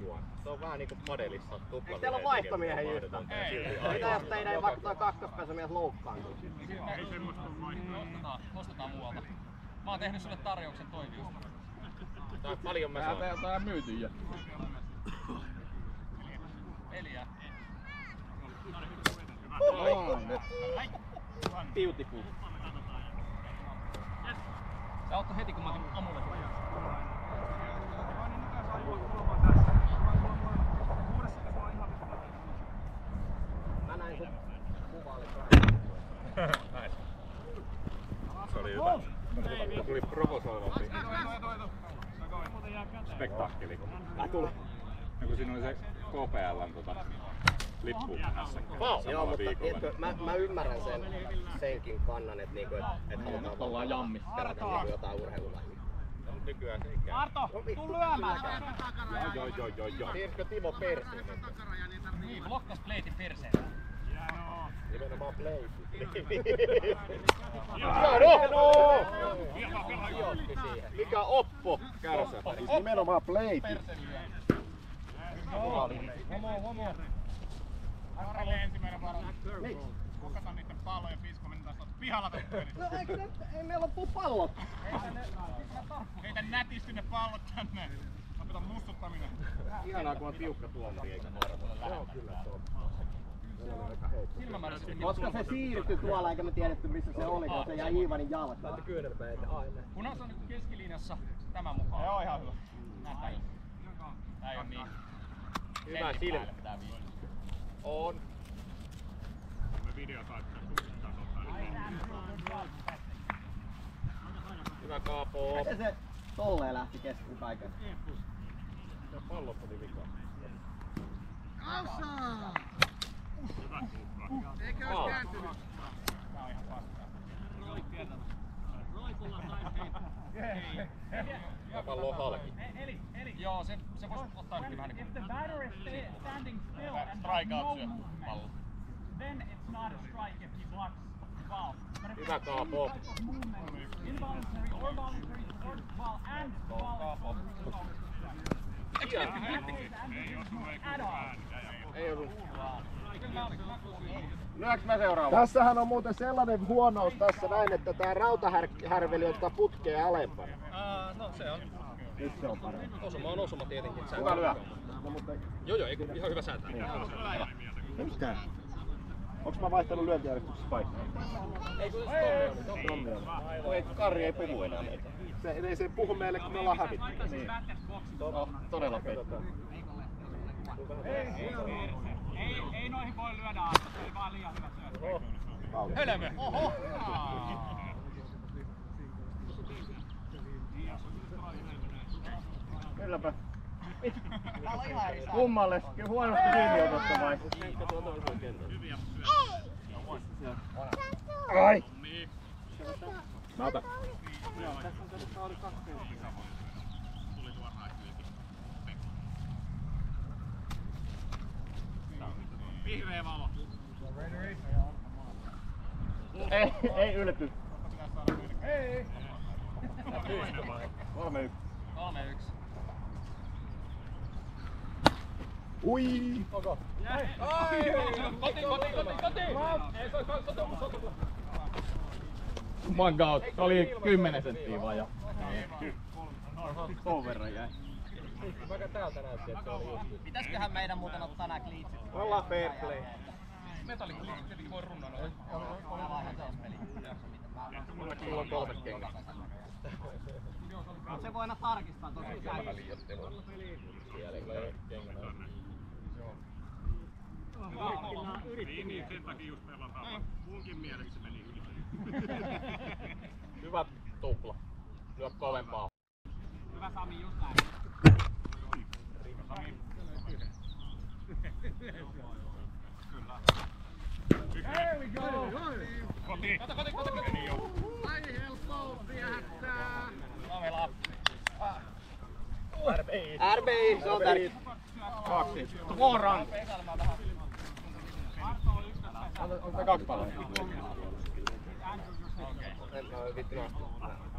sisua. Se on vähän niinku padelissa tupla. Eikö teillä ole vaihtomiehen juttu? Mitä jos teidän ei vaikka toi kakkospesumies loukkaantuu? Ei semmoista on vaihtoehtoa. Ostetaan muualta. Mä oon tehnyt sulle tarjouksen Toiviusta. Tää on paljon mä sanon. Tää myyty jo. 4. Beautiful. Sä oot heti kun mä otin amuletin. Mä näin sun kuvaali. Se oli hyvä. Se tuli provosoivampi. Spektaakkeli. Tuli. Ja kun siinä oli se KPL:n lippu näissä Joo, mutta tiedätkö, mä ymmärrän senkin kannan, että niinku, et halutaan ollaan jammi. kerätä niinku jotain urheilulajia. Nykyään se ikään. Arto, tuu lyömään! Joo. Tiedätkö Timo Persinen? Niin, blokkas pleitin perseellä. Nimenomaan pleiti. Mikä oppo kärsäpäri? Siis nimenomaan pleiti. Homo. Karille ensimmäinen varo. Kokata niitten pallojen pisko, mennä taas pihalla töppöön. No ei meillä loppu pallot. Heitä nätisti ne pallot tänne. Lopeta mustuttaminen. Ihanaa kun on tiukka tuomari eikä harvoin. Se on kyllä totta. Koska se siirtyi tuolla eikä me tiedetty missä se oli, kun se jäi Iivanin jalkaan. Kun on niinku keskilinjassa tämän mukaan. Joo, ihan hyvä. Näin. Tää ei oo niin. Hyvä silmä. On. Me video saattaa Hyvä Kaapo. Miten se tolleen lähti kesken kaiken? Se pallot oli vikaa. hyvä tuhka. Eikö ois kääntynyt? Tää on ihan paskaa. Tää pallo on halki. Joo, se vois ottaa nyt vähän niinku. Strikeout syö pallo. Then it's not a strike if he blocks the ball. But if Hyvä Kaapo. involuntary or voluntary towards the ball and the ball is Ei osunut eikä ääni. Ei ollut. Lyöks mä seuraava? Tässähän on muuten sellainen huonous tässä näin, että tää rautahärveli ottaa putkea alempana. No se on. Nyt se on parempi. Osuma on osuma tietenkin. Hyvä lyö. No, mutta... Joo, ihan hyvä säätää. Mitä? Onks mä vaihtanut lyöntijärjestyksessä paikkaa? Ei kun Tommi oli. Ei, Karri ei puhu enää meitä. Ei se puhu meille, kun me ollaan hävitty. Niin. No, todella pettää. Ei noihin voi lyödä Arto, se oli vaan liian hyvä syöttö. Helme! Oho! Kylläpä. Kummalle? Huonosti kiinni ototta vai? Ai! Mä otan. Vihreä valo. Ei ylety. Ei. 3-1. 3-1. Ui! Ai! Koti! Ei se on My god, se oli 10 senttiä vajaa. Tuon verran jäi. Vaikka täältä näytti, että se oli just. Pitäisköhän meidän muuten ottaa nää kliitsit? Ollaan fair play. Metallikliitsit tietenkin voi runnata. Mä vaihdan taas peliin. Sulla on 3 kengät. Mut se voi aina tarkistaa tosi Vähän liioittelua. Siellä ei ole kengät. Niin, sen takia just pelataan. Munkin mielestä se meni yli. Hyvä tupla. Lyö kovempaa. hyvä Sami, just näin. There we go! Koti! Meni jo. Ai helppo viehättää. Lavela. RBI, se on tärkeä. 2. Suoraan. Onko 2 palloa? Vittu asti.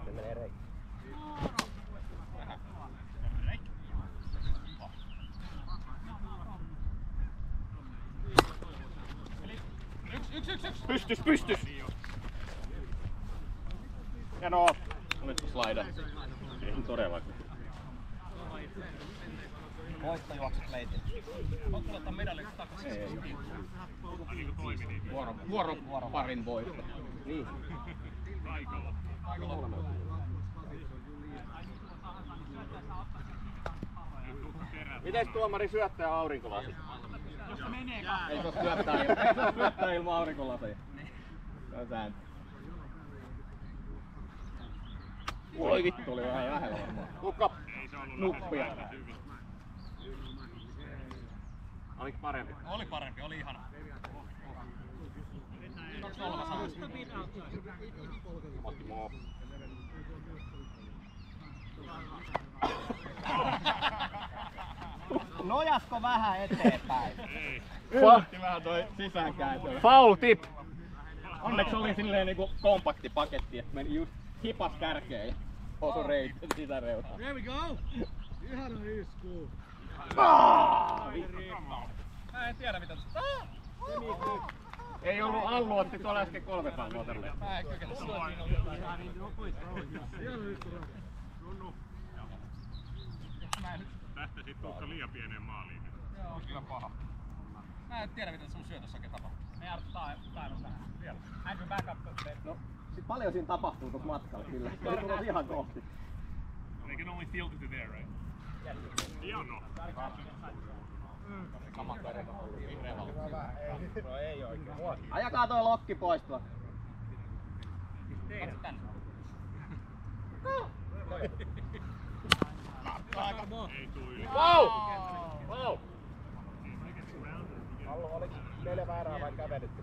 Se menee reikä. Pystys! Ja no, olitko slaida? Ei todellakin. Voittojuoksut leitillä. Onko ottaa medallit takaisin? Ei. Vuoroparin voitto. Niin. Mites tuomari syöttää aurinkolasi? Jos se menee Ei saa syöttää ilman aurinkolaseja. Se on sääntö. Voi vittu, oli vähän lähellä varmaan. Kuka? Nuppia. Oliko parempi? Oli ihana. 2-0 sanoisin. Matti moo. Nojasko vähän eteenpäin? Vähän toi sisäänkääntö. Foul tip! Onneksi oli silleen niinku kompakti paketti, että meni just hipas kärkeen ja osu reitin sisäreunaan. There we go! Ihana isku! Mä en tiedä mitä. Ei ollut Allu otti tuolla äsken 3 palloa tälleen. Mä en kykene sanoa. Tästä sit tuossa liian pieneen maaliin. Joo, on kyllä paha. Mä en tiedä mitä sun syötössä oikein tapahtuu. Me taidon tähän. Vielä. Andrew back up. No, sit paljon siinä tapahtuu tuossa matkalla kyllä. Se on tullut ihan kohti. They can only field it there, right? Hieno. Saman verran on ollut vihreä valo. No ei oikein. Ajakaa toi lokki pois tuo. Katso tänne. Ei tuu yli. Wow! Wow! Allu, oliko 4 väärää vai kävelitkö?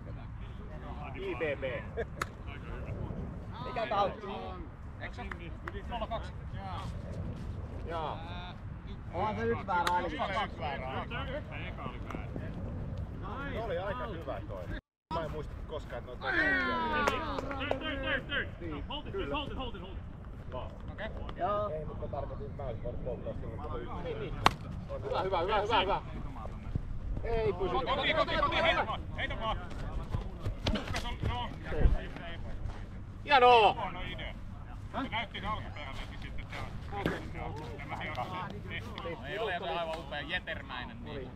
IBB. Mikä kautta? Eikö se? 0-2. Jaa. Onhan se 1 väärä ainakin. Yksi väärää. Se eka oli väärä. Se oli aika hyvä toi. Mä en muista koskaan, että noita Hold it. Okei. Joo. Ei, mutta tarkoitin, että mä olisin voinut polttaa silloin koko yksi. Niin. Hyvä. Ei pysy. Koti, heitä vaan. No. Hienoa! Huono idea. Se näytti alkuperäisesti sitten tämä Ei ole jotain aivan upea jetermäinen niin.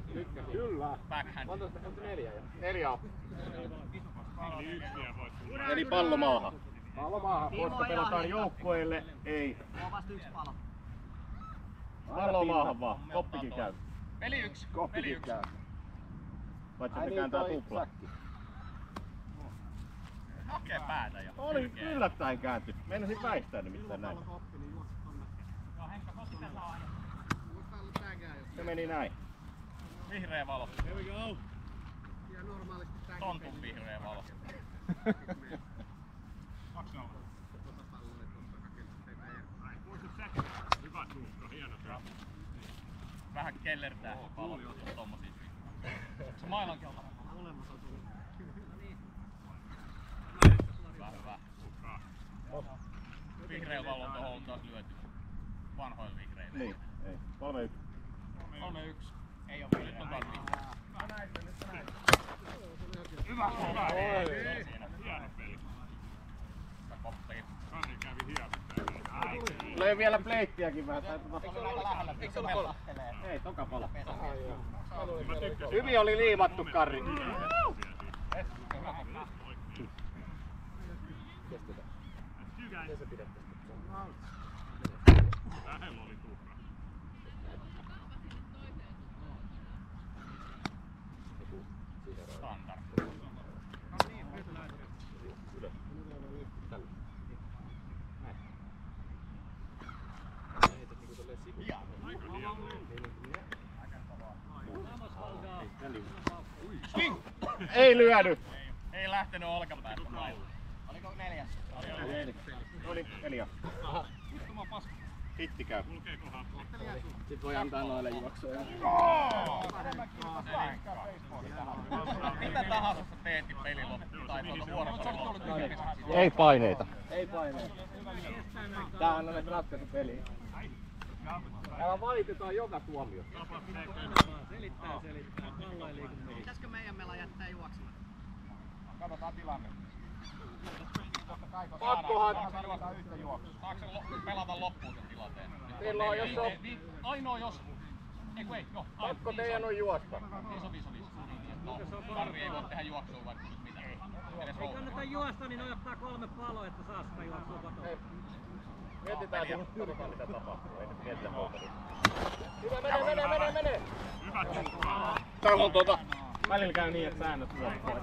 Kyllä. Backhand. Onko 4 jo? 4 on. Eli yksi vielä voit tulla. Eli pallo maahan. Pallo maahan, koska pelataan joukkueille. Ei. On vasta 1 palo. Pallo maahan vaan. Koppikin käy. Peli 1. Koppikin käy. Paitsi se kääntää tupla. Hakee päätä jo. Oli yllättäen käänty. Meinasin väistää nimittäin näin. Se meni näin. Vihreä valo. Here we go! Ja normaalisti tää. Tontun vihreä valo. 2-0. Hyvä tuukka, hieno syö. Vähän kellertää pallo tommosia. Se mailan kelta. Hyvä. Vihreä valo on tohon taas lyöty. Vanhoilla vihreillä. Niin, ei. 3-1. 3-1. Ei oo vielä. Nyt on taas vihreä. Hyvä. Hieno peli. Koppi. Kari kävi hieman. Tulee vielä pleittiäkin vähän. Eikö se ole aika lähellä? Eikö se ole Ei, toka pala. Mä tykkäsin. Hyvin oli liivattu, Karri. Lähellä oli tuhka. Standard. Ei lyödy. Ei lähtenyt olkapäästä mailla. Oliko 4? Oli 4. Hitti käy. Kulkeekohan Sit voi antaa noille juoksuja. Mitä tahansa sä teet, niin peli loppuu. Tai tuota vuorossa. Ei paineita. Ei paineita. Tämähän on näitä ratkaisupeliä. Täällä valitetaan joka tuomio. Selittää. Pallo ei liiku mihin. Pitäisikö meidän mela jättää juoksemaan? Katsotaan tilanne. Pakkohan. Saadaan yhtä juoksua. Saako se pelata loppuun sen tilanteen? Silloin jos on... Ainoa jos... Ei, joo. Pakko teidän on juosta. Ei sovi. No, Karri ei voi tehdä juoksua vaikka nyt mitään. Ei kannata juosta, niin ottaa 3 paloa, että saa sitä juoksua kotona. Mietitään, katsotaan mitä tapahtuu. Ei nyt mietitä muuta. Hyvä, mene! Täällä on välillä käy niin, että säännöt juoksuvat.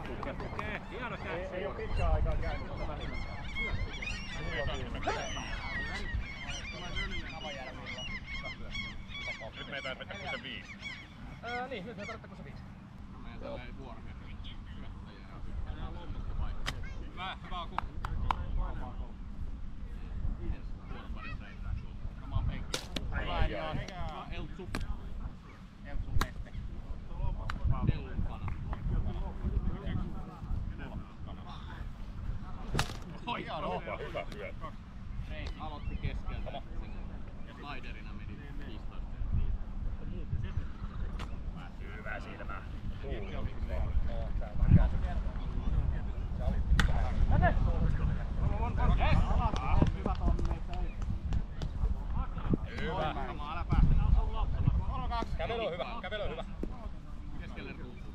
Okei, hieno käy. Ei oo pitkään aikaa käynyt tätä välillä. Nyt meitä ei vetä kuin se 5. Niin, nyt me tarvittaa kuin se 5. Meidän ei vuoroja. Hyvä alku. Sama penkki. Hyvä Eltsu. Eltsun neste. Neulukana. Hyvä syöttö. Reisi aloitti keskeltä. Ja sliderina meni 15. Hyvä silmä. Hyvä. Älä päästä. Kävely on hyvä. Keskelle ruutuun.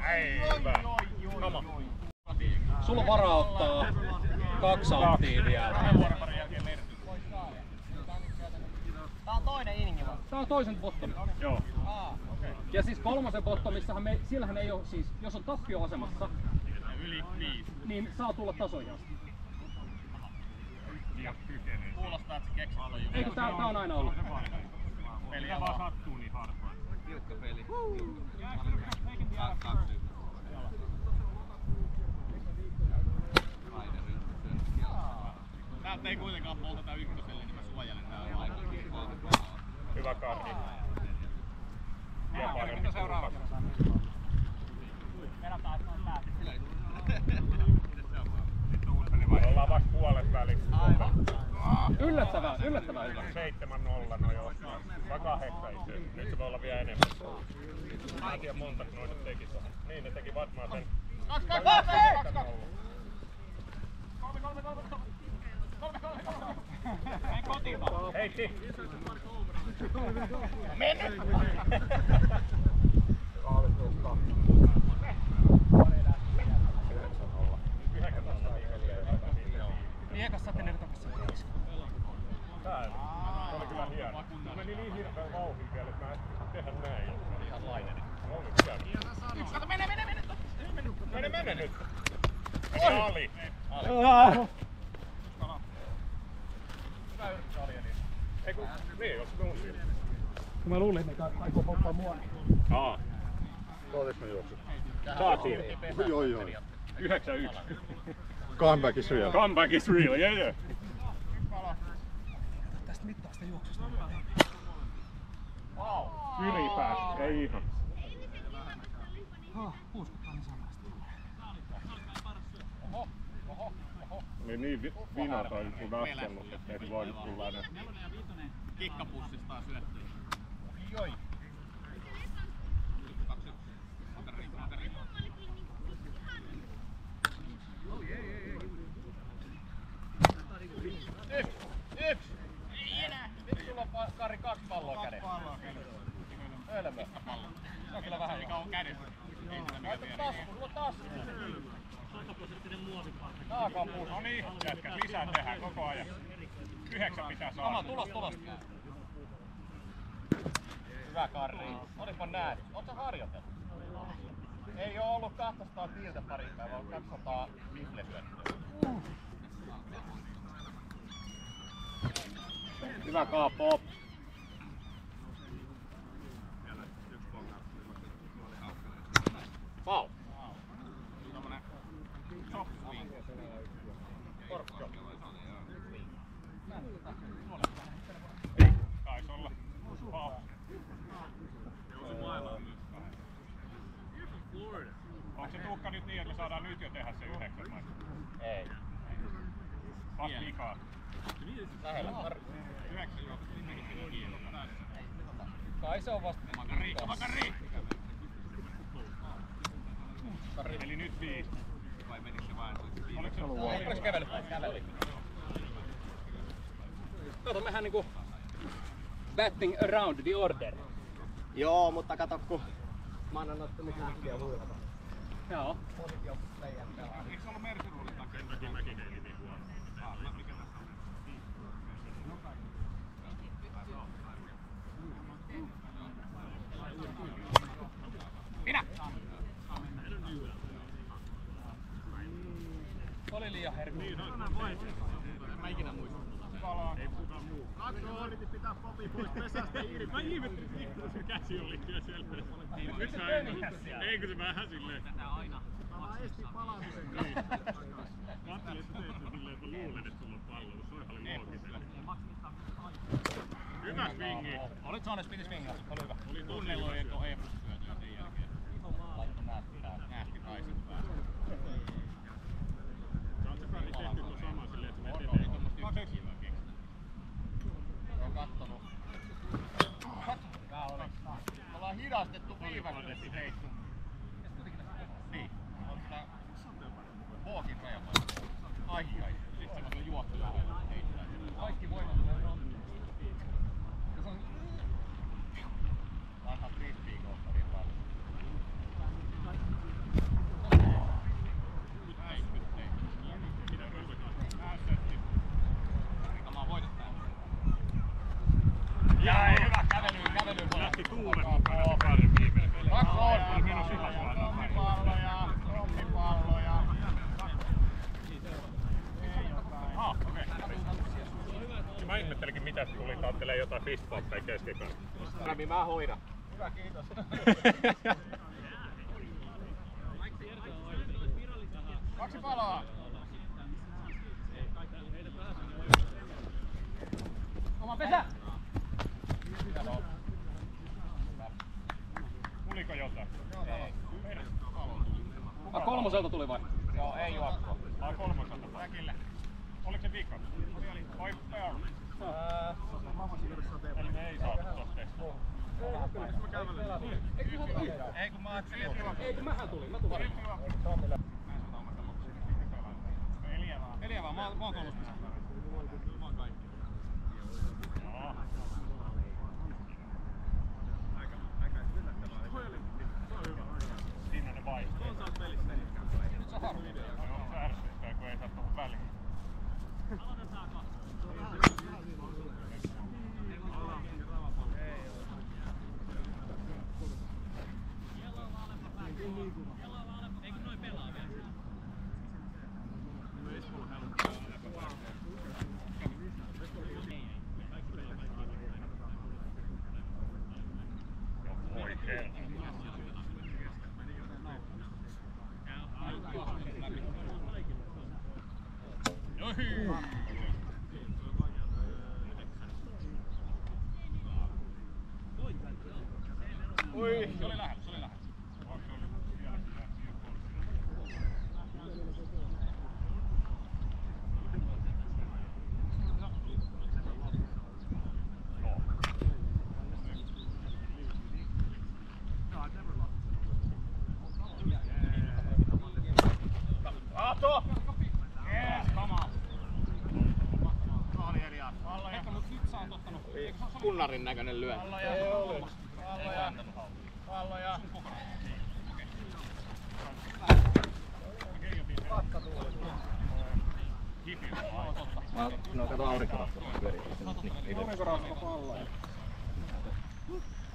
Ei, hyvä. Sama. Sulla on varaa ottaa 2 anttia vielä. Tää on toinen inningi vai? Tää on toisen bottomi. Joo. Ja siis kolmosen bottomissahan sillähän ei oo siis, jos on tappioasemassa, Yli 5. niin saa tulla tasoihin asti. Ja kykenee. Kuulostaa, että se keksit on jo. Eikö tää on aina ollut? Peliä vaan sattuu niin harvoin. Tiukka peli. Täältä ei kuitenkaan polteta ykköselle, niin mä suojelen täällä aika. Hyvä Karri. Mitä seuraavaksi? Vedataan, että on pääty. Me ollaan vasta puolet välissä. Yllättävää hyvä. 7-0 no joo. Vai 8 itse. Nyt se voi olla vielä enemmän. Mä en tiedä montako noin nyt teki tuohon. Niin ne teki varmaan sen 2-0. Mene kotiin vaan. Heitti! Mennyt! Miekas saatte 14. Tää oli kyllä hieno. Meni niin hirveän vauhin vielä, että mä en tehdä näin. Ihan laineni. Oli hyvä. Kato, mene Mene nyt! Mene Ali! Hyvä yritys oli eli. Ei kun, niin, jos tunsin. Mä luulin, että ne aikoo polttaa mua. Olis mä juoksut? Saatiin. Joo. 9-1. Comeback is real. Comeback is real, yeah. Tästä mittaa sitä juoksusta. Yli pääsi, ei ihan. Puuskuttaa niin sanasta. Oli niin vina tai kun raskennut, että ei voinut tulla enää. Kikkapussista syöttöä. Joi. 2-1. Makari. Yksi! Ei enää! Nyt sulla on Kari 2 palloa kädessä. 2 palloa kädessä. Hölmö. Se on kyllä vähän mikä on kädessä. Ei sitä mikä tiedä. Sulla on tasku. 100% muovipallo. Taakapuus. No niin, jätkät lisää tehdään koko ajan. 9 pitää saada. Sama tulos. Hyvä Karri. Olispa näet. Ootko sä harjoitellut? Ei oo ollut 200 tiiltä pari päivää, vaan 200 viflesyöttöä. Hyvä Kaapo. Pau. Tommonen chop swing. Korkko. Taisi olla. Wow. Onko se Tuukka nyt niin, että me saadaan nyt jo tehdä se 9 vai? Ei. Vasta vikaa. Lähellä. 9 jo. Kai se on vasta. Makari! Eli nyt 5. Vai menikö se vain? Oliko se kävely? Käveli. Kato, mehän niinku batting around the order. Joo, mutta kato kun mä annan noita nyt lähtiä huilata. Joo. Eikö se ollut Mersuruulin takia? Mäkin heili niin huono. Mikä tässä on? Minä! Oli liian herkku. Mä ikinä muistan. Ei kukaan muu. Katso, yritit pitää Popi pois pesästä irti. Mä ihmettelin, että se käsi oli kyllä siellä. Nyt mä en. Eikö se vähän silleen? Mä estin palaamisen. Niin. Mä ajattelin, että teet sen silleen, että mä luulen, että sulla on pallo. Se oli ihan looginen. Hyvä swingi. Olit saanut spinni swingassa? Oli hyvä. Oli tosi Tunneloi hyvä. tuon E+-syötyä sen jälkeen. Laitto näästi raiset päästä. Sä oot se päälle tehty tuon saman silleen, että menet eteen. Tommosta yksilöäkin. Oon kattonut. Tää oli. Me ollaan hidastettu viivästytetty heitto. Niin. On tää Walkin rajapaino. Ai. Sitten semmosen juoksu lähellä heittää. Kaikki voimat tulee ronniin. Se on vanha frisbee-golfarin ralli. Mä oon voitettu tää. Jäi! Hyvä kävely. Lähti tuulet mukana se pari viimeinen peli. Kaksi on! Oli menossa ihan suoraan. Rommipalloja. Okei. Mä ihmettelinkin mitä se tuli, taattelee jotain fistbumppeja keskikään. Rami, mä hoidan. Hyvä, kiitos. Kaksi palaa! Oma pesä! Tuliko jotain? Ei. Kolmoselta tuli vai? Joo, ei juokko. Ai kolmoselta. Säkille. Oliko se vika? Vai fair? Eli me ei saatu tosta testaa. Ei kun mä ajattelin, että Ei kun mähän tulin, mä tulin. Neljä vaan, mä oon kolmospesä. Mä oon kaikki. Joo. Siinä ne vaihtuu. Nyt se on harmi. Joo, se ärsyttää, kun ei saa tuohon väliin. Oikein. Oi, se oli lähellä. Ahto! Yes, come on. Maali eri asia. Ehkä nyt sä oot ottanut. Kunnarin näköinen lyö. Palloja. No kato aurinkorasva. Aurinkorasva palloja.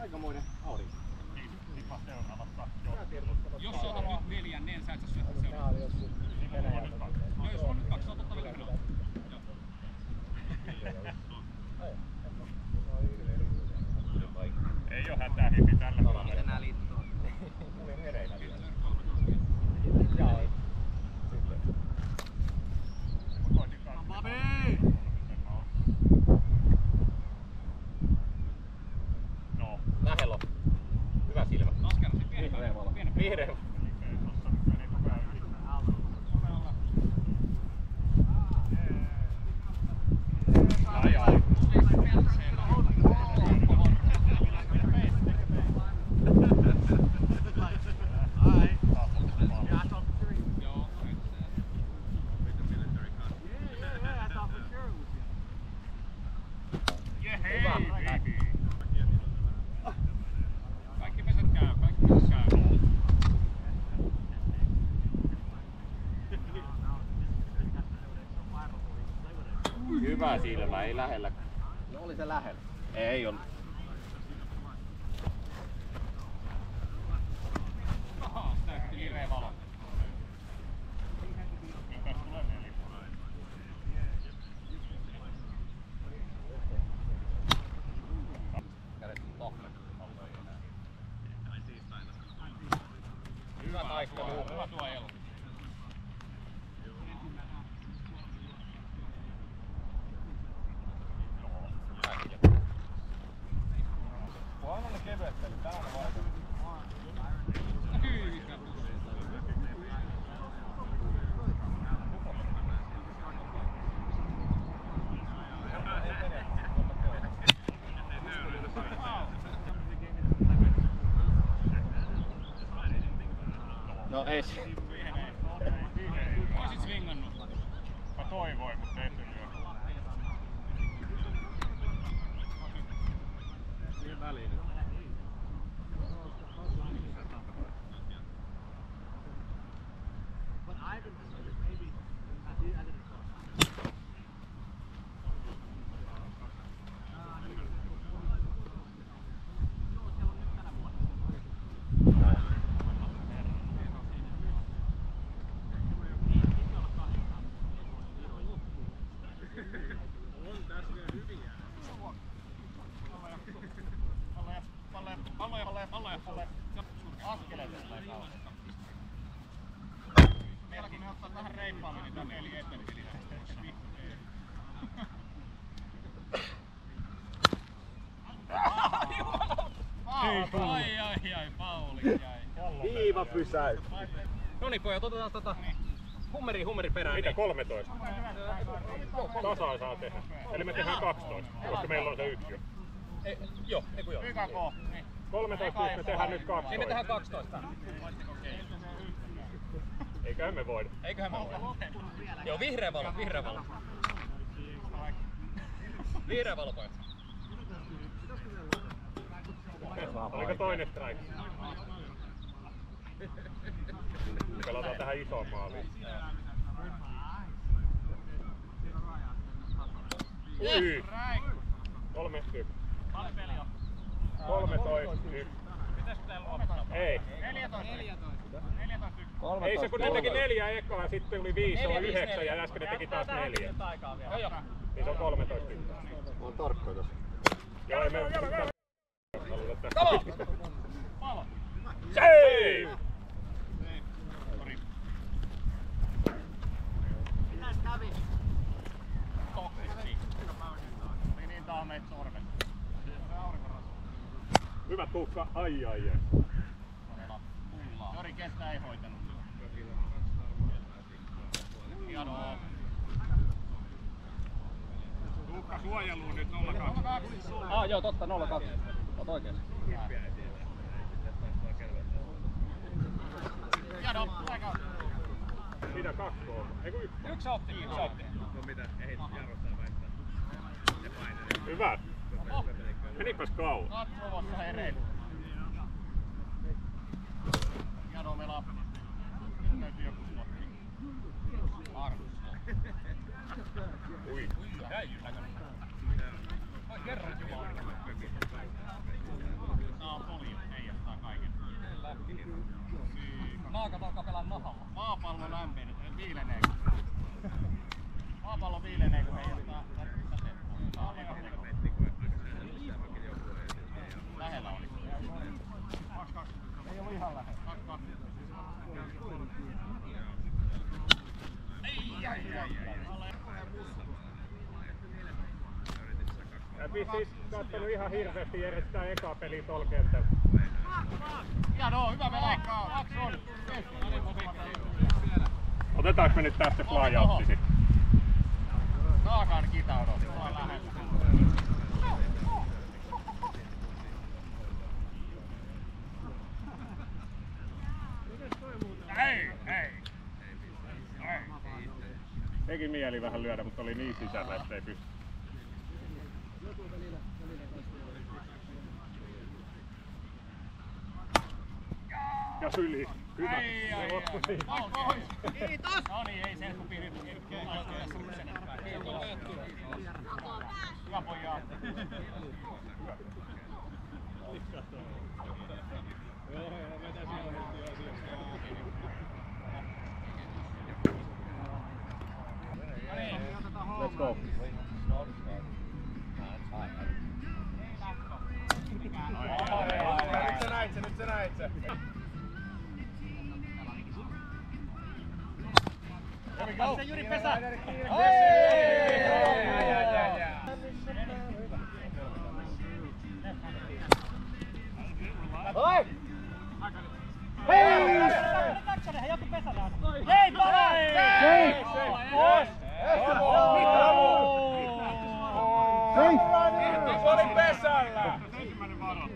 Aikamoinen aurinko. Jos sä otat nyt 4, niin sä et sä syötä seuraavaa. Joo, jos on nyt 2, sä oot ottaa vielä minua. Ei oo hätää hipi tällä tavalla. Enää liittoa. Olin hereillä. Jaa. No. Lähellä on. Hyvä silmä. Askerasi pienen valo. Vihreä. Ai ai. Ja Yläsilmä, ei lähellä. No oli se lähellä. Ei ollut. Näytti hirveä valo. Hyvä taistelu. Hyvä suojelu. Kunhan on ne kevyet, eli tää on vaikea. No ei se. Oisit swingannut. Mä toivoin, mutta ei se lyö. Siihen väliin. Palloja. Askeleet tulee kauan. Meilläkin ne ottaa vähän reippaammin niitä peli eteen. Ai, Pauli jäi. Viiva pysäy. Noniin pojat, otetaan hummeri perään. Mitä 13? Tasaa saa tehdä. Eli me tehdään 12, koska meillä on se yksi. Joo. 13 me tehdään nyt 12. Ei me tehdään 12. Eiköhän me voida. Joo, vihreä valo. Vihreä valo pojat. Oliko toinen strike? Pelataan tähän isoon maaliin. Ui! 3-1. 13-1. Ei. 14. Ei se kun ne teki 4 ekaa, sitten tuli 5, se on 9 ja äsken ne teki taas 4. Niin se on 13. Mä oon tarkkoja tossa. Joo, ei me... Palo. Save! Toksisti. Oli niin tahmeet sormet. Hyvä Tuukka, ai. Jori Kestää ei hoitanut. Hienoa. Tuukka suojeluun nyt 0-2. Joo, totta, 0-2. Oot oikees. Hienoa, aika. Mitä 2 on? Eiku 1? Yksi otti. Hyvä. Menipäs kauan. Katsovossa hereillä. Hienoa melaa. Löytyy joku slotti. Arvosta. Ui. Kerran jumala. Saa polio, heijastaa kaiken. Naakat alkaa pelaa nahalla. Maapallo lämpenee, viilenee. Maapallo viilenee, kun heijastaa säteet. Lähellä oli. 2-2. Ei ollut ihan lähellä. 2-2. Siis kattonut ihan hirveästi järjestää ekaa peliä tol kentällä. Hienoa, hyvä pelaa. 2 on. Otetaanko me nyt tästä fly-outti sit? Naakan kita odotti, vaan lähellä. Ei. Teki mieli vähän lyödä, mutta oli niin sisällä, ettei pysty. Ja syli. Hyvä. Se loppui siihen. Kiitos! No niin, ei selkupiiri. Hyvä pojaa. Let's go. Nyt sä näit se. Se Jyri pesä. Oi! Hei! Kaksonen, joku pesälle aina. Hei, Toni! Hei! Se oli pesällä! Ensimmäinen varo.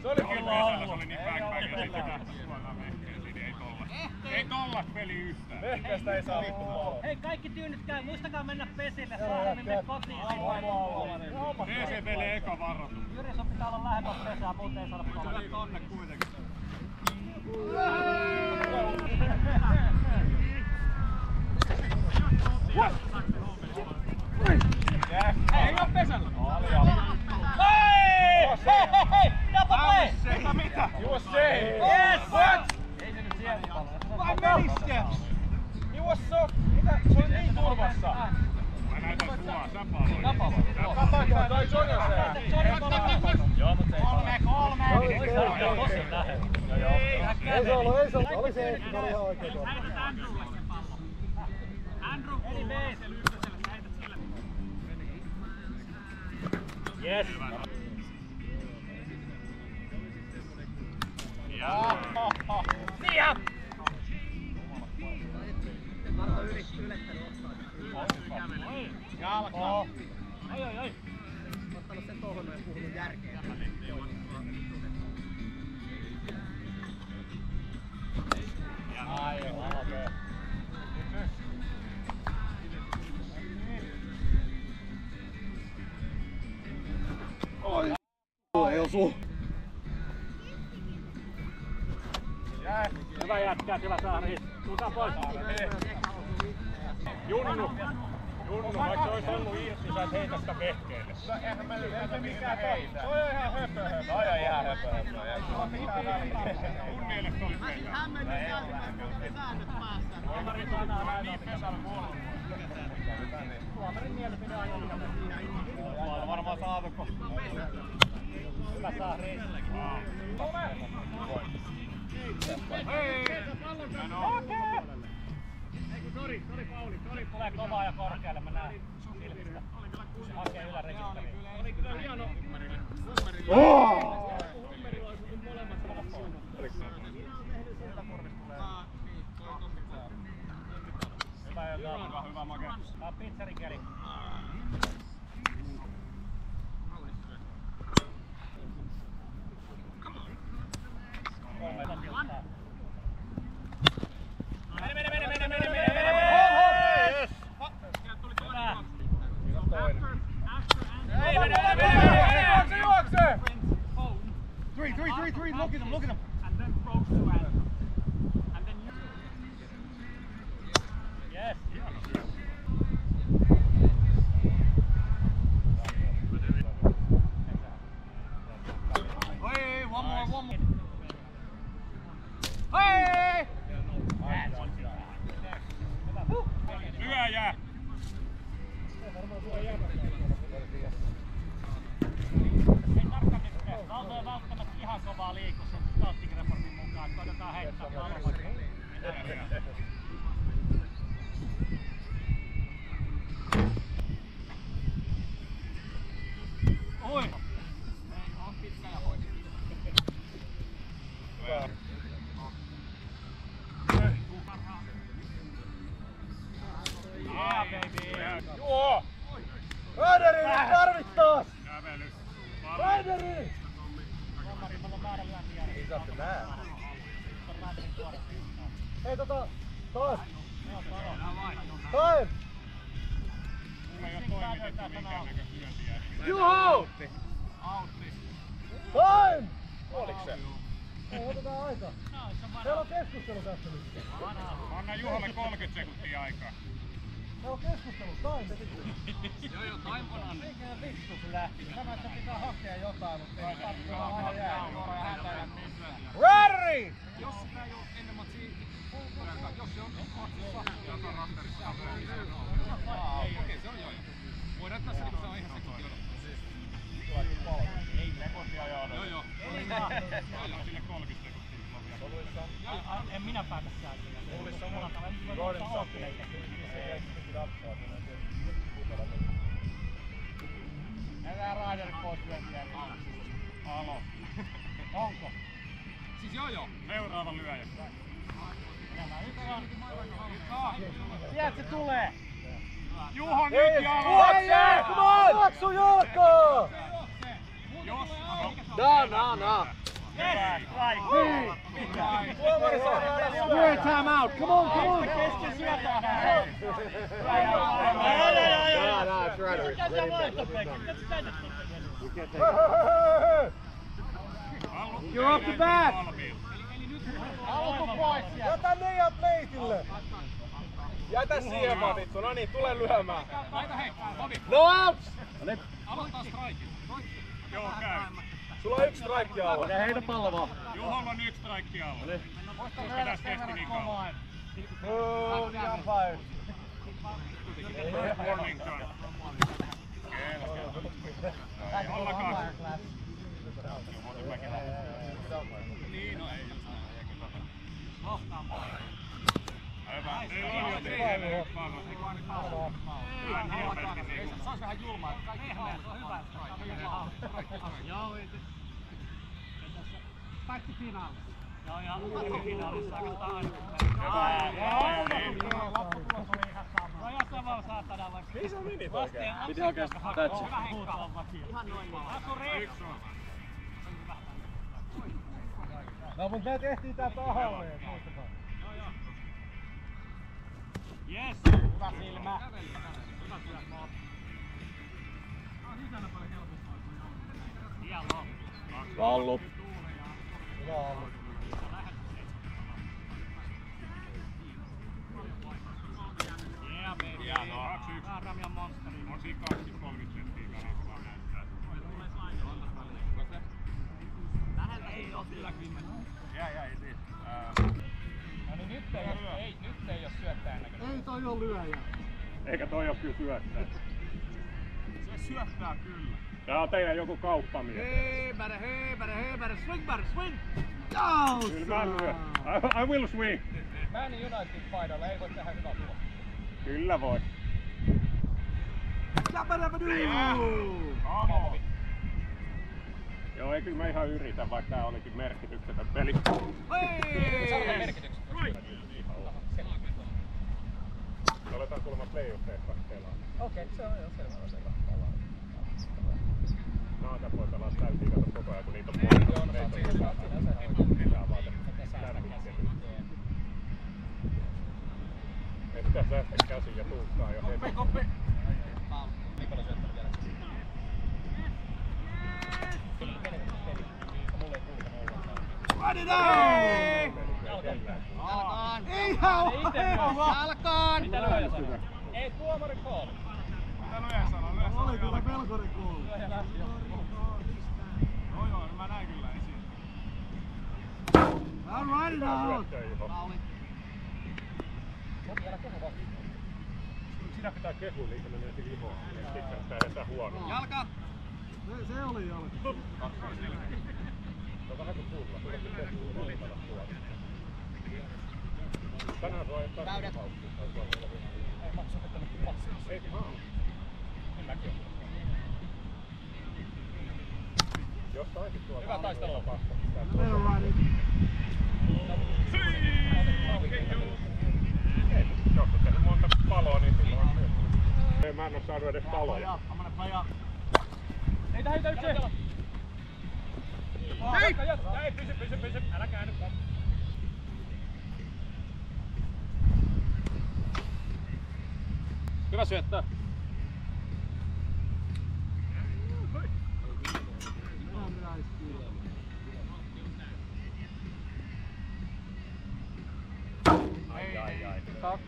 Se oli kyllä pesällä, se oli niin back ja sitten tähtäsi suoraan vehkeeseen, niin ei tolla. Ei tolla peli yhtään. Vehkeestä ei saa vittu paloa. Hei, kaikki tyynyt käy. Muistakaa mennä pesille. Saadaan mennä kotiin sitten. DC pelee eka varoitus. Jyri, sun pitää olla lähempää pesää, muuten ei saada paloa. Se tonne kuitenkin. Ei oo pesällä. Hei! Hei! Double play! Mitä? You was safe! Yes! What? Ei se nyt sieltä paljon. Vai meni se? He was so... Mitä? Se oli niin turvassa. Mä näytän sua, sä paloit. Kapakka, toi Johnny on se. Joo, mut ei kolme! Joo, tosi lähellä. Ei se ollut. Oli se Eikki, se oli ihan oikein tuolla. Lähetät Andrewlle sen pallon. Andrew eli Veisel ykköselle, lähetät sille. Yes! Siihen! Jalka. Oi. Ottanut sen tohon ja puhunut järkeä. Ei osu. Hyvä jätkää, hyvä Saari. Tulkaa pois. Junnu, vaikka se olisi ollut irti, sä et heitä sitä vehkeelle. Eihän mä nyt mikään heitä. Se on ihan höpö. Toi on ihan höpö. Sulla on mitään väliä. Mun mielestä oli pesä. Tuomari sanoo näin. Niin pesällä puolella. Tuomarin mielipide on aina. Mä varmaan saatuko. Hyvä Saari. Sori Pauli. Tulee kovaa ja korkealle, mä näen silmistä. Hakee ylärekisteriin. Oli kyllä hieno. Hyvä make. Tää on pizzerin keli. Three, look at him. And then throws to Andrew. And then you... Yes. Hey, one more. Hey! Hyvä jää. Ei tarkemmin lukee. Lauto ei välttämättä ihan kovaa liiku sen scouting-raportin mukaan. Koitetaan heittää palloa. Oi! On pitkä ja hoiti. Yeah, baby! Joo! Raideri, nyt tarvittaas! Kävely. Raideri! Tuomari, mulla on väärä lyönti. Ei saa nää. Raiderin tuoda. Hei taas! Mulla ei oo toimitettu minkäännäköistä lyöntiä. Juho! Autti. Time! Oliko se? Ei, otetaan aika. No, se on Meillä on keskustelu tässä nyt. Anna Juhalle 30 sekuntia aikaa. Meillä on keskustelu, time. Joo, time on annettu. Mikä vittu se lähti? Tämä, että pitää hakea jotain, mutta ei tarvitse olla aina jää. Häntä ei missään. Rarri! Jos sitä ei ole ennen matsia, jos se on matsissa, ja se on rasterissa. Okei, se on joo. Voidaan tässä niinku saa ihan sekuntia odottaa. Ei sekuntia ajaa. Joo. Sille 30 sekuntia. En minä päätä säätöjä. Nähdään raiderit pois lyöntiä. Alo. Onko? Siis joo. Seuraava lyöjä. Sieltä se tulee! Juho nyt jalaa! Juoksu jalkaa! Jos! No. Hyvä, We're time out. Come on. Kesken syötään. No, it's right. You're off the bat. Aloitu pois. Jätä neijät leitille. Jätä siihen vaan vittu, no niin, tule lyömään. Laita hei, Bobi. No outs. Aloittaa strike. Joo, käy. Sulla on 1 strike alla. Heitä pallo vaan. Juholla on 1 strike alla. Koska tässä kesti niin kauan. Oh, the umpire. Warmington. Olla kaksi. Niin, no ei just Hyvä. Ei ole jo tehnyt paljon. Hyvän hiemelti niin. Se olisi vähän julmaa. Kaikki maalit on hyvä. Joo, ei. Paitsi finaalissa. Joo, ja finaalissa oikeastaan aina. Lopputulos oli ihan sama. No jos sama saattaa vaikka. Mihin sä menit oikein? Piti oikeastaan tätsi. Hyvä huutaa vakio. Ihan noin. Asuri! No mut me tehtiin tää tahalleen. Yes! Hyvä silmä. Hyvä syöttö. Sisällä paljon helpompaa kuin Hieno. Pallo. Hyvä ollut. Yeah, baby. Hienoa. 2-1. Vähän Ramian monsteri. On siinä 20-30 senttiä vähän kun vaan näyttää. Läheltä ei oo kyllä 10. Jäi siis. No niin nyt ei oo syöttäjän näköinen. Ei toi oo lyöjä. Eikä toi oo kyllä syöttää. Se syöttää kyllä. Tää on teidän joku kauppamies. Höybärä, swing! Kyllä mä lyön. I will swing. Man United paidalla ei voi tehdä hyvää tulosta. Kyllä voi. Joo, ei kyllä mä ihan yritä, vaikka tää olikin merkityksetön peli. Saadaan merkityksen. Aletaan kuulemma playoff-teista pelaa. Okei, se on jo selvä. Naata voi pelaa täysin kato koko ajan, kun niitä on paljon. Joo, no saat siihen Pitää vaan ei pitää säästä käsin ja tuuttaa jo heti. Koppi! Nikola syöttää vielä. Mulle ei kuulta ollenkaan. Run it out! Jalkaan! Ei Jalkaan! Mitä lyöjä sanoo? Ei tuomari kooli. Mitä lyöjä sanoo? Lyöjä sanoo. Oli kyllä pelkoinen koulu. Lyöjä lähti. Joo, mä näin kyllä esiin. Run it out! Sinä pitää kehua, niin se menee sillä ihoa. Sitten sitä edetään huono. Jalka! Se oli jalka. Se on vähän kuin sulla. Sulla pitää kehua, niin paljon huono. Tänään sua ei tarvitse paukkuun. Ei maksu opettanut passia. Ei ihan. Niin mäkin on. Jos saisit tuolla... Hyvä taistelu. Run it. Jos on tehnyt monta paloa, niin silloin on myös. Ei mä en oo saanut edes paloja. Heitä yksi! Hei! Hei, pysy! Älä käänny. Hyvä syöttää. 2.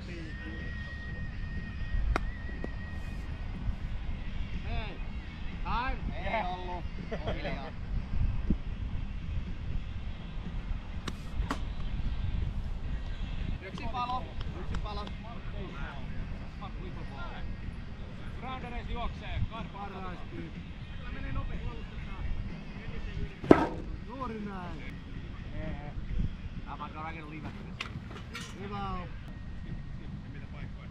Hei! Time! Ei ollut. On hiljaa. Yksi palo. Groundereis juoksee. Parhaasti. Kyllä menee nopeasti. Juuri näin. I'm not gonna leave after this. Hyvä on. Mitä paikkoja?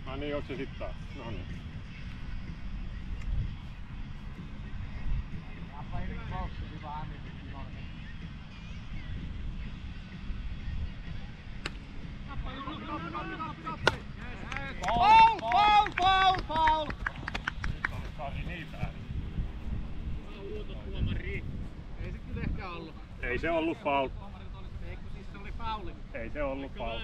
No niin, onko se sit taas? No niin. Foul! Sari niin päin. Ei se kyllä ehkä ollut. Ei se ollut foul. Eikö siis se oli fauli? Ei se ollut foul.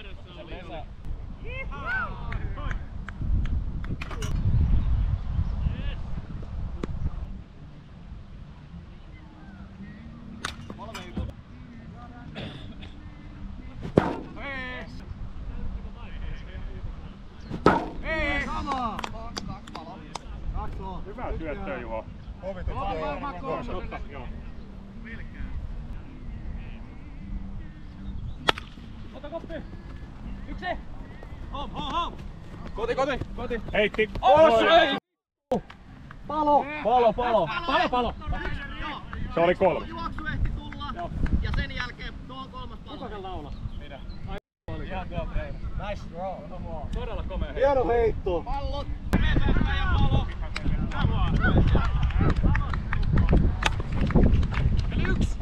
Sama! Hyvä syöttö, Juho. Totta, joo. Ota koppi! Yksi! Home! Koti! Heitti! Oi! Palo! Palo! Se oli 3. Juoksu ehti tulla ja sen jälkeen tuo on 3. palo. Kuka laulaa? Minä. Ihan hyvä play. Nice throw. Todella komea heitto. Hieno heitto. Pallot. Ja palo! Eli 1!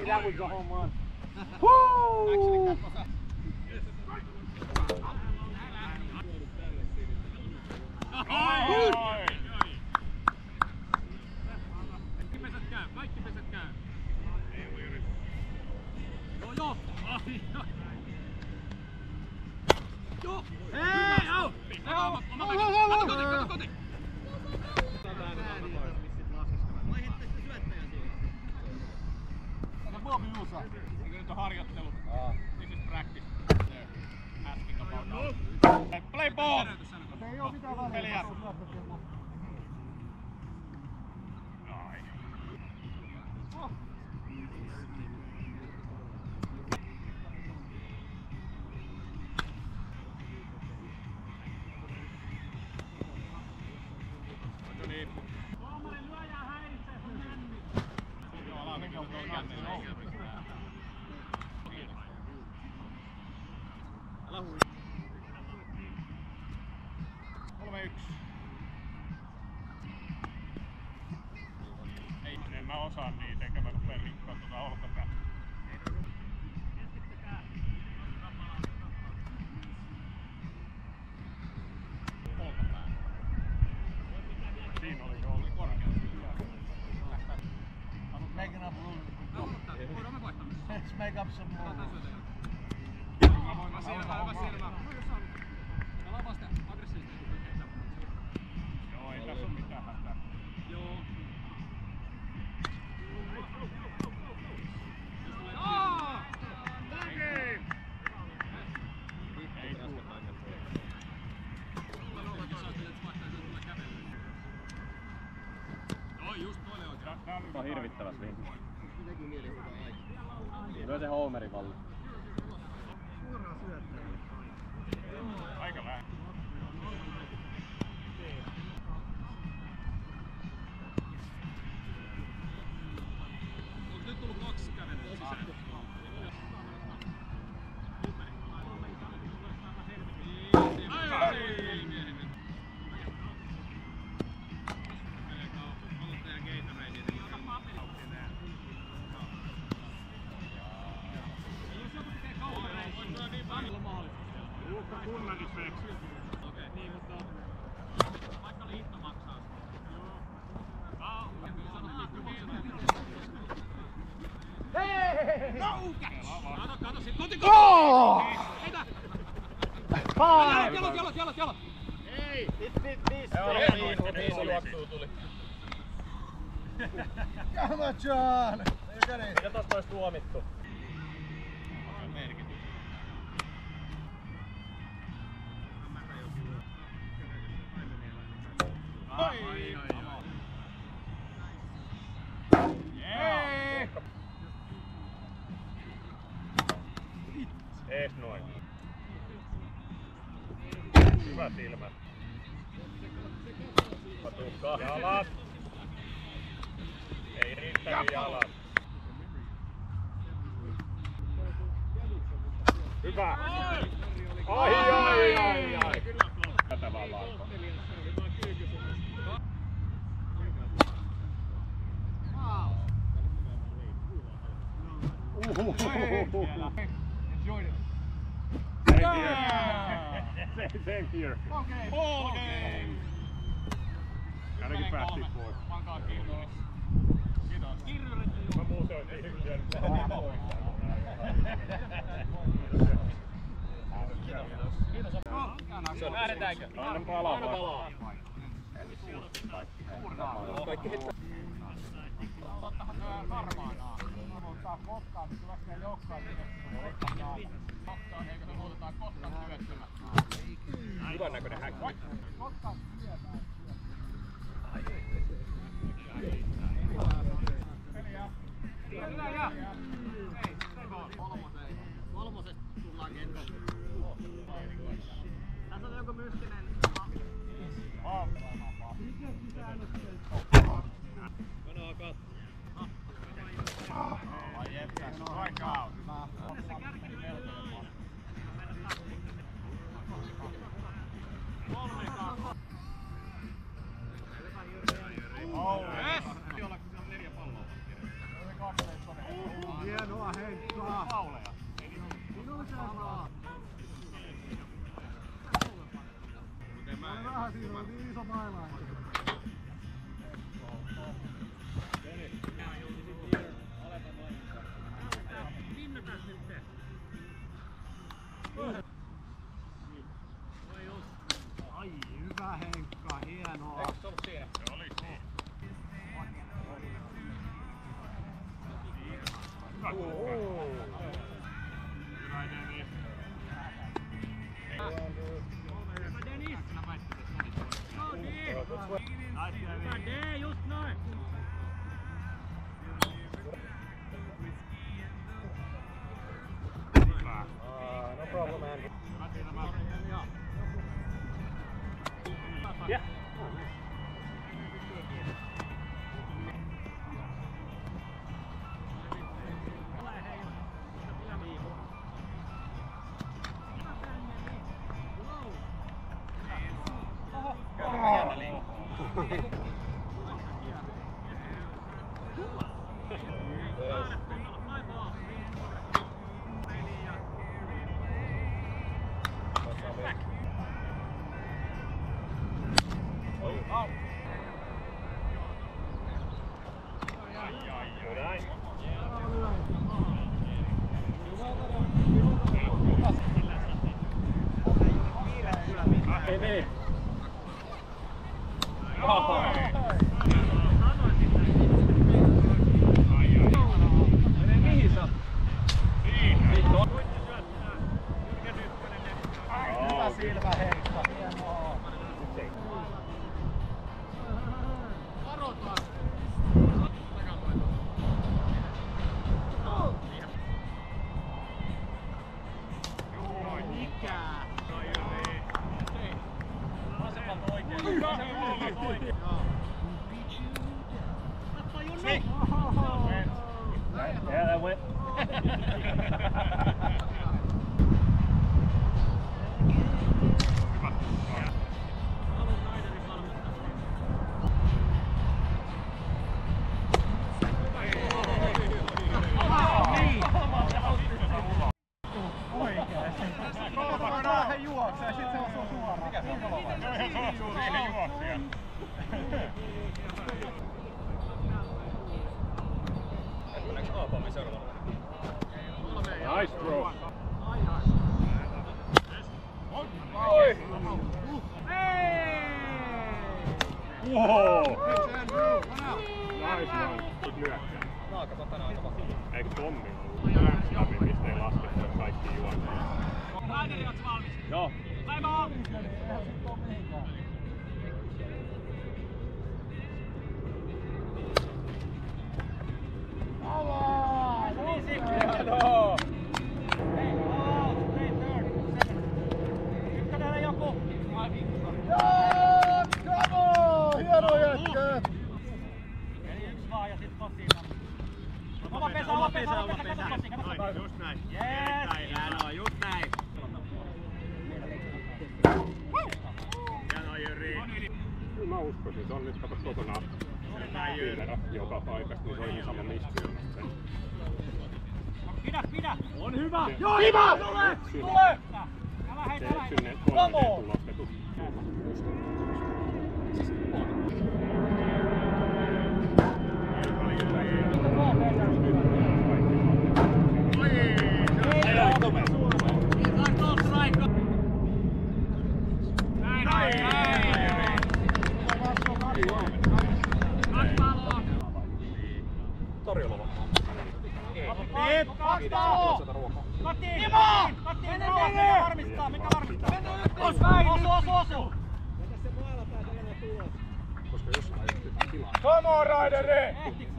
That was a home run. Woo! Actually, Kaikki pesät käy. Joo. Joo. Hei, au! Koti. Eikö nyt on harjoittelu? This is practice. Asking about play ball! Ei oo mitään Peliä. Älä hui. 3-1. Ei, en mä osaa niitä, enkä mä rupea rikkoa tuota olkapäätä. Siinä oli jo korkea. Making up room. Voidaan me vaihtaa. Let's make up some more. Selvä. Älä vasta aggressiivisesti. Joo, ei tässä oo mitään hätää. Joo. Ei tuu. Se on hirvittävä swing. Lyö se homerin valli. Aika vähän. Onko nyt tullut 2 kävelyä sisään? Jalat! Ei! Viisi juoksua tuli. Come on, John! Ja tosta ois tuomittu. Ees noin. Hyvä silmä. Patukka. Jalat. Ei riittänyt jalat. Hyvä. Ai. Tätä vaan laukko. Same here. Ball game! Ainakin päästiin pois. Pankaa kirjoille. Mä muuten olisin hyviä. Lähdetäänkö? Anna palaa. Kotkaan, niin lähtee joukkaan. Eikö me muutetaan Kotkan syöttymä? Hyvän näköinen häkki. Kotkaan tietää. Kolmosesta tullaan kentälle. Tässä on joku mystinen. Ai että, strike out. Hienoa heittoa. Fauleja. Vähän siinä on niin iso maila. Ai hyvä Henkka, hienoa. Eikö se ollut siinä? Se oli siinä. Just noin! No problem, man. Yeah. Hyvä silmä Henkka, hienoa. Yeah, that went. Oikeesti. Vähän juoksee, sit se osuu Nice throw. Wow! Nice one. Nyt lyökkää. Eikö Tommi ollut Ränstämi, mistä ei laskettu kaikki juonteja? Raideri, ootko valmis? Joo. Time out! Hienoa! Hieno jätkä! Eli yksi vaan ja sit kotiin. Oma pesä, oma pesä, oma pesä. Just näin. Yes! Hienoa, just näin. Hienoa Jyri. Kyllä mä uskoisin, se on nyt kato kokonaan Piilera joka paikasta, niin se oli niin sama mistiömästä sen. Pidä! On hyvä! Joo, hyvä! Tule! Älä heitä, älä heitä. Sinne 3D tulostetut. Torjolla vaan. Kotiin! Mikä varmistaa? Osu! Koska jos ajattelet tilaa. Come on, Raideri! Ehtikö?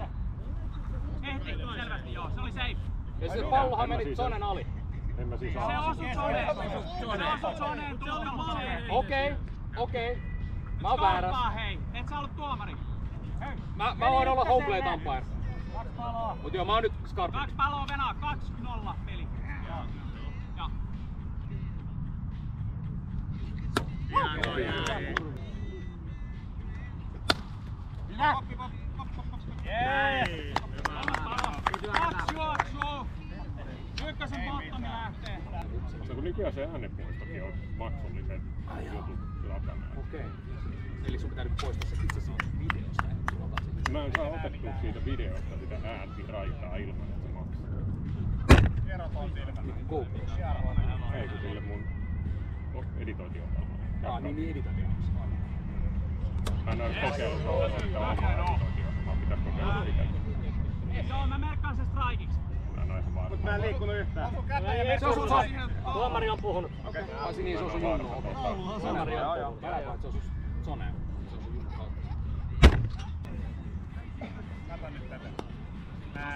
Ehtikö selvästi, joo. Se oli safe. Ja se pallohan meni Sonen ali. En mä siis Se aa. osui Soneen. Se osui Soneen tuohon. Okei. Mä oon väärässä. Hei, et sä ollut tuomari. Mä voin olla home plate umpire. 2 paloa. Mut joo, mä oon nyt skarpi. 2 paloa Venaa, 2-0 peli. Joo. Jees! 2 juoksua! Ykkösen bottomi lähtee. Se kun nykyään se äänepuistokin on maksulliset jutut lakana. Okei. Eli sun pitää nyt poistaa se itse asiassa videosta. Mä en saa otettua siitä videosta sitä ääntiraitaa ilman, että se maksaa. GoPro. Ei kun sille mun editointiohjelmalle. Niin editointi. Mä en ole kokeillut olla omaa editointiohjelmaa. Pitäis kokeilla sitä. Joo, mä merkkaan sen strikeiksi. Mä en oo ihan varma. Mä en liikkunut yhtään. Se on sun tuomari on puhunut. Okei. Ai niin, se on sun Junnu. Tuomari on puhunut. Käräpä, että se on sun Soneen. Se on sun Junnu kautta.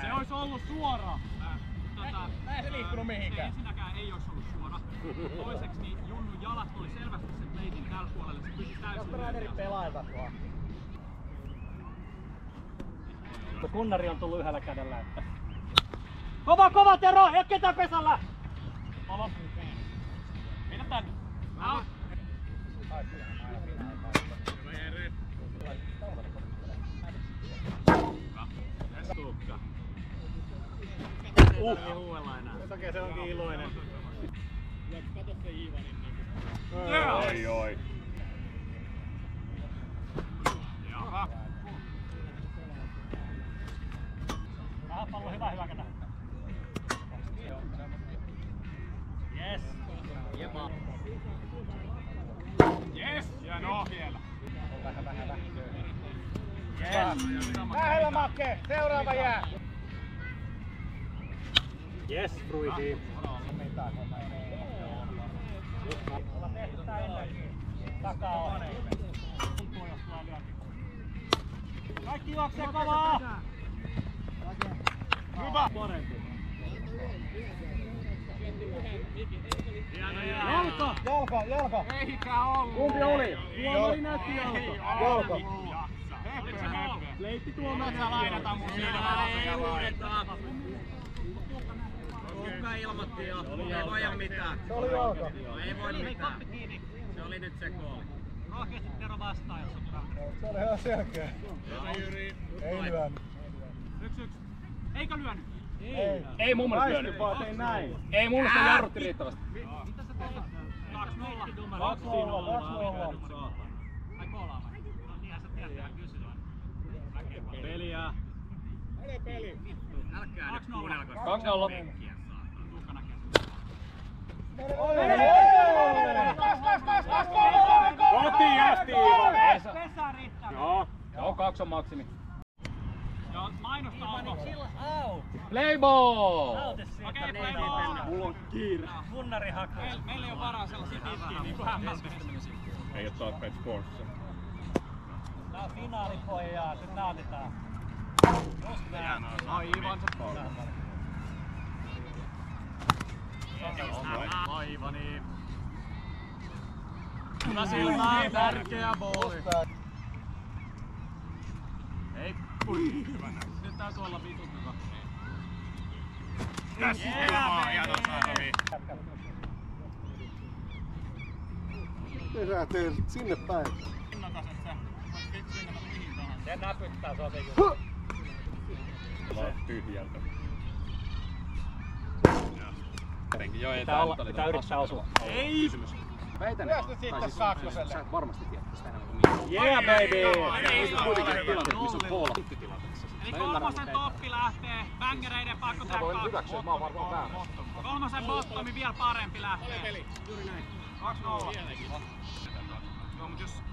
Se olisi ollut suora. Näin se liikkunut mihinkään. Ensinnäkään ei olisi ollut suora. Toiseksi niin Junnun jalat oli selvästi sen pleitin tällä puolella. Se pysyi täysin lyöntiä. Pelailta vaan. Kunnari on tullut yhdellä kädellä. Että... Kova Tero! Ei oo ketään pesällä! Valo. Mennä tänne. Sen takia se onkin iloinen. Kato se Iivanin Oi. Vähän pallo, hyvä kädä. Yes. Jepa. Yes. Hienoa vielä. Yes. Lähellä Make, seuraava jää. Yes, Fruiti. Ollaan tehty tää ennenkin. Takaa on. Tuntuu jos tulee lyönti. Kaikki juoksee kovaa! Hyvä! Jalka! Eikä ollut! Kumpi oli? Tuomari näytti Jalka! Oliko se gol? Leitti tuomari. Sä lainataan mun Kuka ilmoitti jo? Ei voi mitään. Se oli jalka. Ei voi mitään. Se oli nyt se goali. Rohkeasti Tero vastaan, jos ottaa. Se oli ihan selkeä. Ei lyönyt. 1-1. Eikö lyönyt? Ei mun mielestä lyönyt. Väistin vaan, tein näin. Ei mun mielestä jarrutti riittävästi. Mitä sä teet? 2-0. 2-0. Ai koolaa vai? No niinhän sä tiedät, että kysyt aina. Peliä. Älkää nyt kuunnelko. 2-0. Tuukka näkee. Kotiin asti, Ivo! Joo, 2 on maksimi. Joo, mainosta auto. Play ball! Okei, play ball. Mulla on kiire. Meillä ei ole varaa sellaisia pitkiä niin kuin hämmästymisiä. Ei oo Talkback Sportsia. Tää on finaalipojat, nyt nautitaan. Aivan se palo. Aivan niin. Hyvä silmää, tärkeä booli. Ei, hyvä näin. Nyt täytyy olla vitun hyvä. Tässä hyvä vaan, ihan osaavia. Peräteen sinne päin. Se näpyttää, se on se juttu. Vaan tyhjältä. Joo, ei Pitää yrittää osua. Ei! Väitän, Myös nyt sitten kakkoselle. sä varmasti tiedät tästä enemmän kuin minä. Yeah baby! Ei se kuitenkin tilanteessa, missä on Poola tilanteessa. Eli kolmosen toppi lähtee, bängereiden pakko tehdä Mä voin hyväksyä, mä oon varmaan väärässä. kolmosen bottomi vielä parempi lähtee. Juuri näin. 2-0. Joo, mut jos...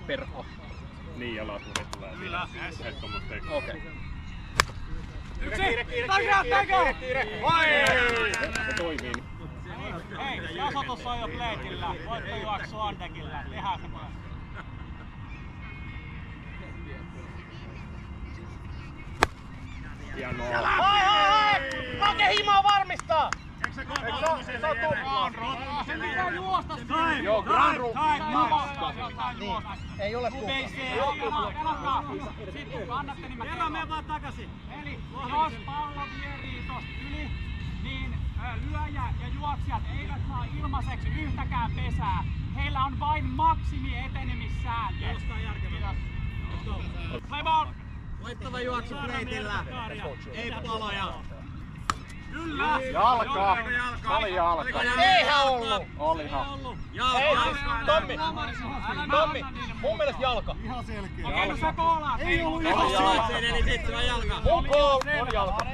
Perho. Niin, ja laturi tulee Kyllä. siinä. Et tommoista tekee. Okei. Kiire! Vai! Se toimii. Hei, Jasotus on jo pleitillä. Voitko juoksu Andekillä. Tehdään se myös. Hienoa. Hake himaa varmistaa! Sen pitää juosta sai! Joo, Grand Ru. Ei ole kukaan. Sitten kun annatte, niin me vaan takaisin. Eli jos pallo vierii tosta yli, niin lyöjä ja juoksijat eivät saa ilmaiseksi yhtäkään pesää. Heillä on vain maksimi etenemissääntö. Jostain järkevää. Play ball! Voittava juoksu pleitillä. Ei paloja. Kyllä! Jalka. Oli jalka. Eihän ollut! Olihan. Ei, Tommi! Tommi! Mun mielestä jalka. Okei, no sä koolaat. Ei ollut Oli jalka. Eli sit se on jalka. Mun kool! On jalka.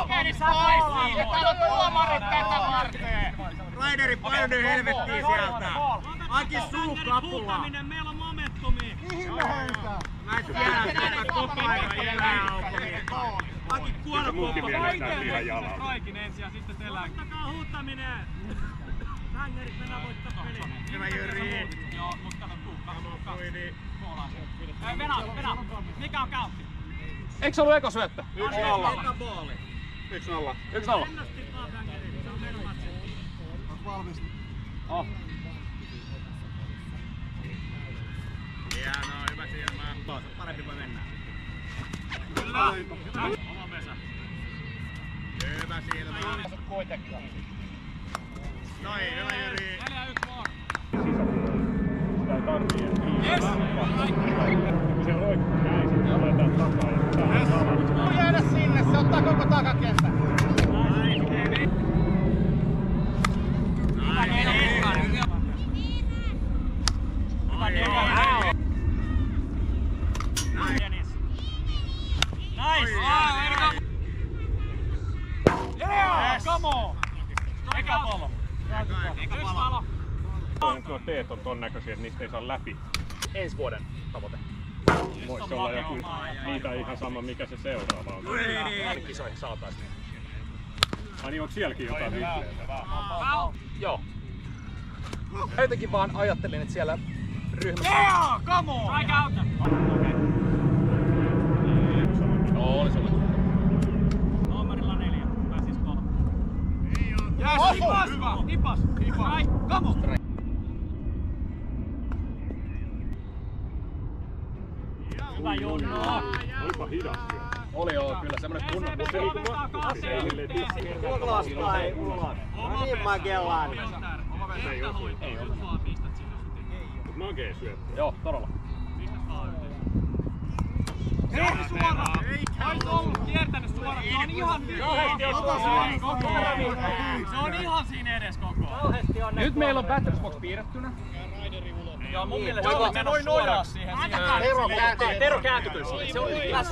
Okei, niin sä koolaat. Että on tuomarit tätä varten! Raideri painoi helvettiin sieltä. Aki suu kapula. Meillä on momentumi. Mä en tiedä, että koko ajan elää aukomia. Aki kuono Munkin mielestä ihan jalalla. Kaikin ensin ja sitten selän. Ottakaa huuttaminen! Rängerit mennään voittaa peli. Hyvä Jyri. Joo, mut kato Tuukka. Venä. Mikä on countti? Eikö se ollut eka syöttö? 1-0. Eka booli. 1-0. Ennasti vaan rängerit. Se on meidän matsi. Oot valmis? Oh. Hienoa, hyvä silmä. Parempi voi mennä. Kyllä. Oma pesä. Hyvä silmä. Kuitenkaan. Noin, hyvä Jyri. 4-1 more. Sitä ei tarvii edes. Yes! Kun se roikkuu näin, sitten tulee täältä takaa ja tää on sama. Voi jäädä sinne, se ottaa koko takakenttä. Come on! Eka palo. Eka palo. Tuo teet on ton näköisiä, että niistä ei saa läpi. Ensi vuoden tavoite. Voisi olla joku, niitä ihan sama mikä se seuraava on. Aina kisoihin saatais niin. Ai niin, onko sielläkin jotain vihreää? Joo. Mä jotenkin vaan ajattelin, että siellä ryhmässä... Yeah! Come on! Strike out! Joo, oli se ollut. Numerilla 4. Pääsis 3. Yes! Hipas! Strike! Come on! Hyvä Junno! Olipa hidas kyllä. Oli joo, kyllä semmonen kunnon. Se ei kun matkusti, se ei silleen tiski. Ulospäin, ulos. No niin Magellan. Se ei osu. Ei ollut. Mut magee syöttö. Joo, todella. Hei suoraan! Ois ollut kiertänyt suoraan. Se on ihan Se on ihan siinä edes koko ajan. Nyt meillä on batter's box piirrettynä. Joo, mun mielestä se oli menossa suoraan siihen. Tero kääntyi kyllä siihen. Se on ihan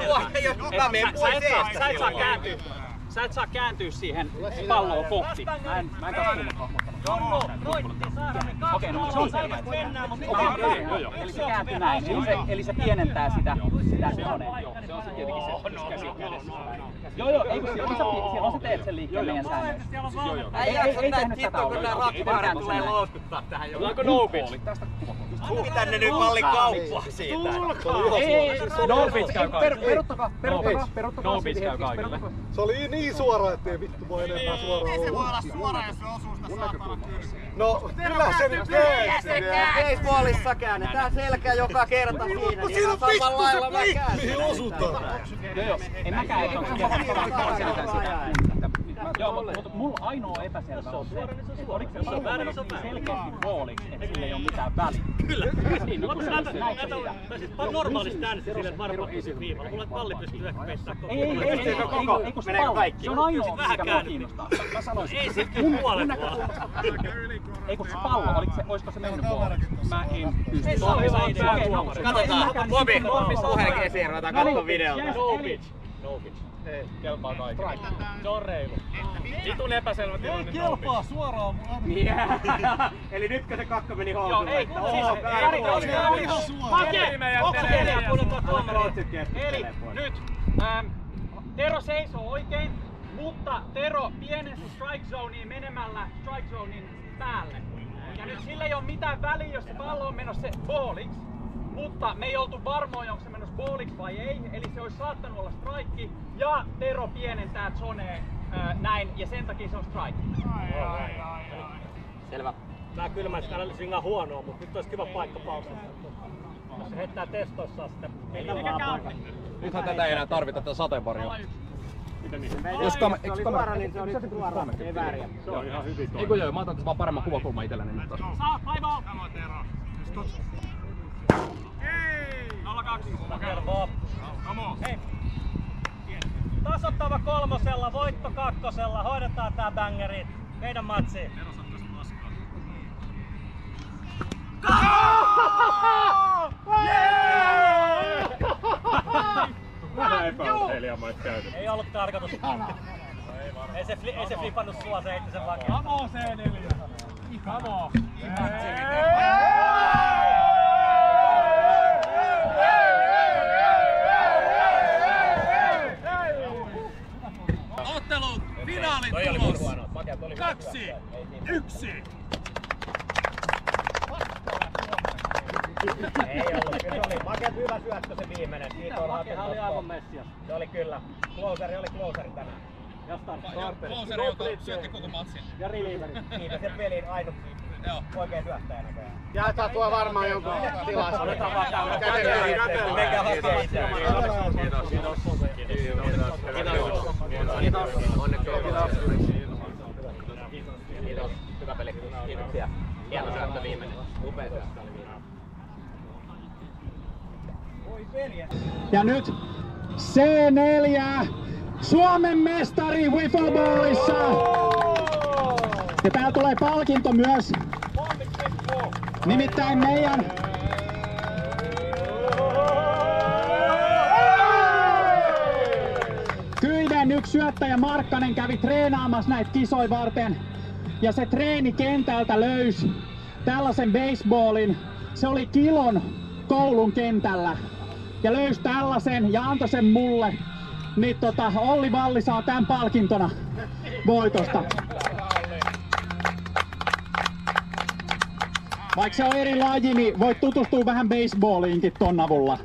Sä et saa kääntyä siihen palloa kohti. Mä en okei, no se on selvä. Joo. Eli se kääntyy näin. Eli se pienentää sitä koneen. Se on se tietenkin se käsi kädessä. Joo, eikö silloin sä teet sen liikkeen meidän säännöissä. Ei tehnyt tätä ollenkaan. Tulee louskuttaa tähän. Onko no pitch? Tänne nyt malli kauppaa siitä. Ei, no pitch käy kaikille. Peruttakaa. No pitch käy kaikille. Se oli niin suora, ettei vittu voi enempää suoraan olla. Ei se voi olla suora, jos se osuu sitä saatana kylkeä. No, kyllä se nyt Baseballissa käännetään selkä joka kerta siinä. Niin ihan samalla lailla mä käännän. mihin osutaan? Joo. En mäkään edes onko selitän sitä. Joo, mutta mulla ainoa epäselvä on se, että oliko se pallo selkeästi goaliksi, että sillä ei oo mitään väliä. Kyllä. Normaalisti äänessä silleen, että varmaan pysyy viivalla. Mulla palli pystyy ehkä peittää koko. Ei kun se pallo. Se on ainoa, mikä mua kiinnostaa. Mä sanoisin, ei se kyllä puolet vaan. Ei kun se pallo, olisiko se mennyt goaliksi? Mä en pysty. Ei se ole hyvä idea. Katsotaan. Bobi, puheen kesiin ruvetaan katsomaan videolta. No pitch. Ei, kelpaa kaikille. Se on reilu. Vitun epäselvä tilanne. Ei kelpaa suoraan mun arvoon. Eli nytkö se kakka meni housuun? Joo, ei. Eli nyt Tero seisoo oikein, mutta Tero pienensi strike zoneen menemällä strike zonein päälle. Ja nyt sillä ei ole mitään väliä, jos se pallo on menossa balliksi. Mutta me ei oltu varmoja, onko se menossa balliksi vai ei. Eli se olisi saattanut olla strike. Ja Tero pienentää zoneen näin, ja sen takia se on strike. Selvä. Tää kylmäis analysinga huonoa, mutta nyt olisi kiva paikka pausata. Jos se heittää testoissaan sitä peliä. Nythän tätä ei enää tarvita, tätä sateenvarjoa. Jos suora, niin se oli suora. Ei vääriä. Se on ihan hyvin. Eikö joo, mä otan tässä vaan paremman kuvakulman itselleni nyt taas. Saa, aivan! Samoin Tero. 0-2. Come on. Hei. Tasoittava kolmosella, voitto kakkosella. Hoidetaan tää bängeri. Meidän matsiin. Tero sattuisi paskaa. Vähän epäurheilijamaista käytöstä. Ei ollut tarkoitus. Ei se flipannut sua, se heitti sen vaan. Come on C4. Come on. Ottelun finaalin tulos. 2-1. Ei ollut, kyllä se oli makeat hyvä syöttö se viimeinen. Makehan oli aivan messias. Se oli kyllä. Closeri oli closeri tänään. Ja starteri. Closeri, joka syötti koko matsin. Ja relieveri. Siitä sen pelin ainut oikein syöttäjä näköjään. Jaetaan tuo varmaan jonkun tilaisuuden. Otetaan vaan täällä. Mekä haluaa itseään. Kiitos. Onneksi Kiitos. Hyvä peli. Kiitoksia. Hieno syöttö viimeinen. Upea syöttö oli viimeinen. Ja nyt C4, Suomen mestari wiffleballissa. Ja täällä tulee palkinto myös. Nimittäin meidän Kyiden yksi syöttäjä Markkanen kävi treenaamassa näitä kisoja varten. Ja se treenikentältä löysi tällaisen baseballin. Se oli kilon koulun kentällä. Ja löysi tällaisen ja antoi sen mulle. Niin Olli Valli saa tän palkintona voitosta. Vaikka se on eri laji, niin voit tutustua vähän baseballiinkin ton avulla.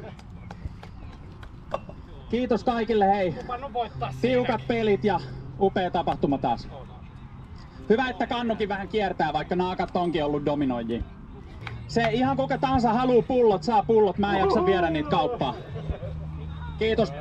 Kiitos kaikille, hei. Tiukat pelit ja upea tapahtuma taas. Hyvä, että kannukin vähän kiertää, vaikka naakat onkin ollut dominoijia. Se ihan kuka tahansa haluu pullot, saa pullot. Mä en jaksa viedä niitä kauppaan. Kiitos.